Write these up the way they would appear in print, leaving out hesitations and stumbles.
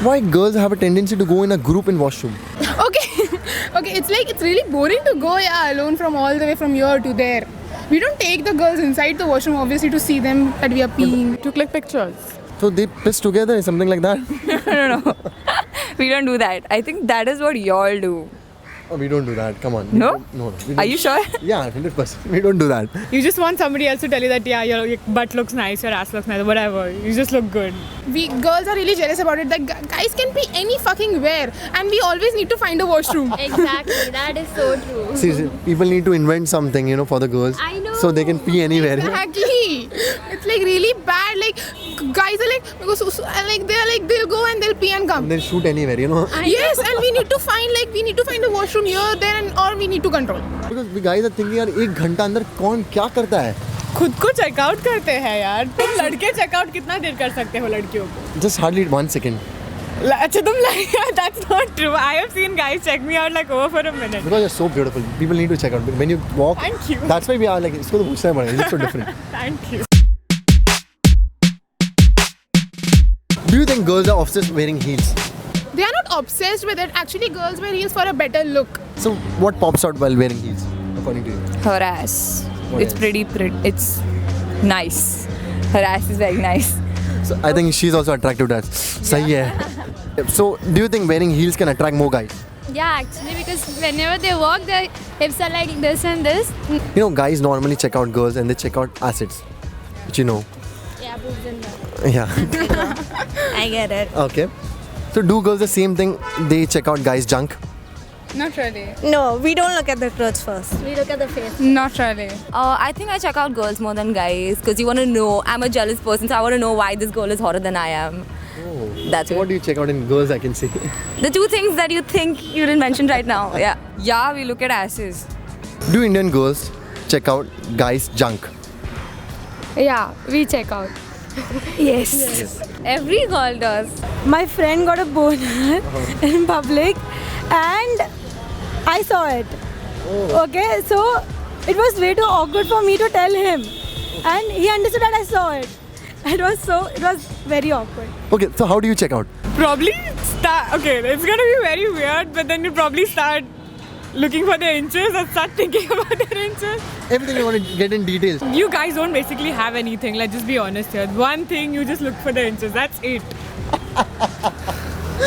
Why girls have a tendency to go in a group in washroom? Okay, it's really boring to go alone from all the way from here to there. We don't take the girls inside the washroom obviously to see them that we are peeing. To click pictures. So they piss together, something like that? No. We don't do that. I think that is what y'all do. Oh, we don't do that. Come on. No? No. Are you sure? Yeah, 100%. We don't do that. You just want somebody else to tell you that, yeah, your butt looks nice, your ass looks nice, whatever. You just look good. We girls are really jealous about it that guys can pee any fucking where and we always need to find a washroom. Exactly, that is so true. See, people need to invent something, for the girls. I know. So they can pee anywhere. Exactly. It's like really bad. Like guys are like, they'll go and they'll pee and come. They'll shoot anywhere, Yes, and we need to find a washroom here, there, and or we need to control. Because the guys are thinking, यार 1 घंटा अंदर कौन क्या करता है? खुद को checkout करते हैं यार. तुम लड़के चेकआउट कितना देर कर सकते हो लड़कियों को? Just hardly 1 second. अच्छा तुम that's not true. I have seen guys check me out like over for a minute. Because you're so beautiful. People need to check out. When you walk, Thank you. That's why we are like, इसको तो पूछना ही पड़ेगा. It's so different. Thank you. Do you think girls are obsessed with wearing heels? They are not obsessed with it. Actually, girls wear heels for a better look. So what pops out while wearing heels, according to you? Her ass. What It's else? pretty. It's nice. Her ass is very nice. So I think she's also attractive to us. सही है. So do you think wearing heels can attract more guys? Yeah, actually, because whenever they walk, their hips are like this and this. Guys normally check out girls and they check out assets. Which Yeah, boobs and that. Yeah. I get it. Okay. So do girls the same thing? They check out guys' junk? Not really. No, we don't look at the clothes first. We look at the face. Not really. I think I check out girls more than guys because you want to know. I'm a jealous person, so I want to know why this girl is hotter than I am. Oh. That's So what do you check out in girls, I can see? The two things that you think you didn't mention right now. Yeah. Yeah, we look at asses. Do Indian girls check out guys' junk? Yeah, we check out. Yes. Every girl does. My friend got a boner in public and I saw it. Okay, so it was way too awkward for me to tell him. And he understood that I saw it. It was very awkward. Okay, so how do you check out? Probably start. Okay, it's gonna be very weird, but then you probably start looking for their inches and start thinking about their inches. Everything you want to get in details. You guys don't basically have anything. Let's just be honest here. One thing, you just look for the inches. That's it.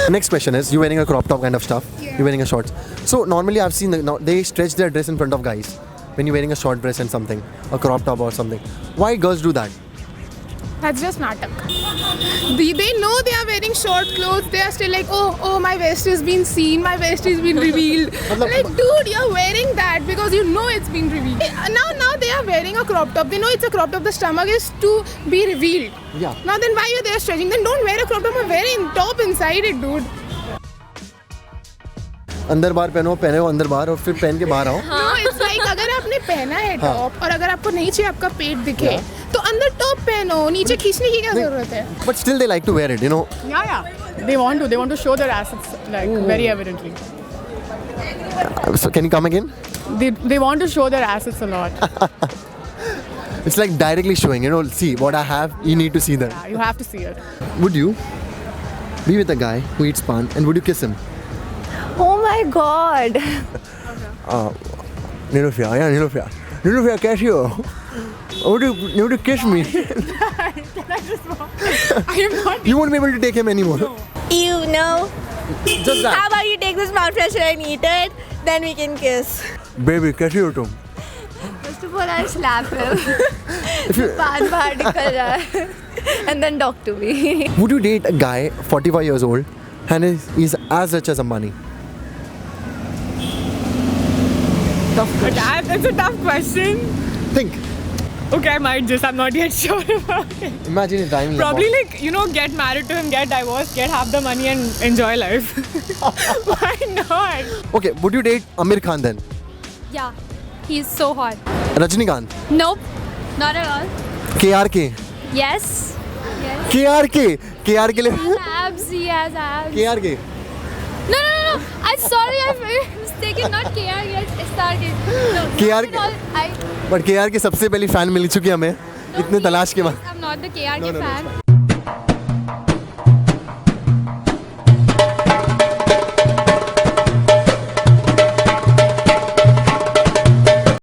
Next question is, you wearing a crop top kind of stuff? Yeah. You're wearing a shorts. So normally I've seen they stretch their dress in front of guys when you're wearing a short dress and something, a crop top or something. Why girls do that? That's just natak. They know they are wearing short clothes. They are still like, oh, my waist has been seen, my waist has been revealed. Like, dude, you're wearing that because you know it's been revealed. Now they are wearing a crop top. They know it's a crop top. The stomach is to be revealed. Yeah. Now then why are they stretching? Then don't wear a crop top. Wear a top inside it, dude. अंदर बाहर पहने हो अंदर बाहर और फिर पहन के बाहर आओ. No, it's like अगर आपने पहना है टॉप और अगर आपको नीचे आपका पेट दिखे तो अंदर टॉप पहनो, नीचे खींचने की क्या जरूरत है? But still they like to wear it, Yeah. They want to show their assets like very evidently. So can you come again? They want to show their assets a lot. It's like directly showing, see what I have, you need to see that. Yeah, you have to see it. Would you be with a guy who eats pan and would you kiss him? Oh my god. Nilufia, कैसी हो? Would you kiss me? I am not. You won't be able to take him anymore. You know. Just that. How about you take this mouth freshener and eat it? Then we can kiss. Baby, कैसी हो तुम? First of all, I'll slap him. If you, Paan baar nikal jaye. And then talk to me. would you date a guy 45 years old and he's as rich as Ambani? It's a tough question. Think. Okay, I might just. I'm not yet sure about it. Imagine he's driving Probably get married to him, get divorced, get half the money and enjoy life. Why not? Okay, would you date Amir Khan then? Yeah, he's so hot. Rajinikanth? Nope, not at all. KRK? Yes. KRK? KRK He has abs, he has abs. KRK? No. I'm sorry, I mistaken. Not KR, yes, SRK. No, KR not at all. But KRK सबसे पहली fan मिल चुकी हमें इतने तलाश के बाद. I'm not the KRK fan.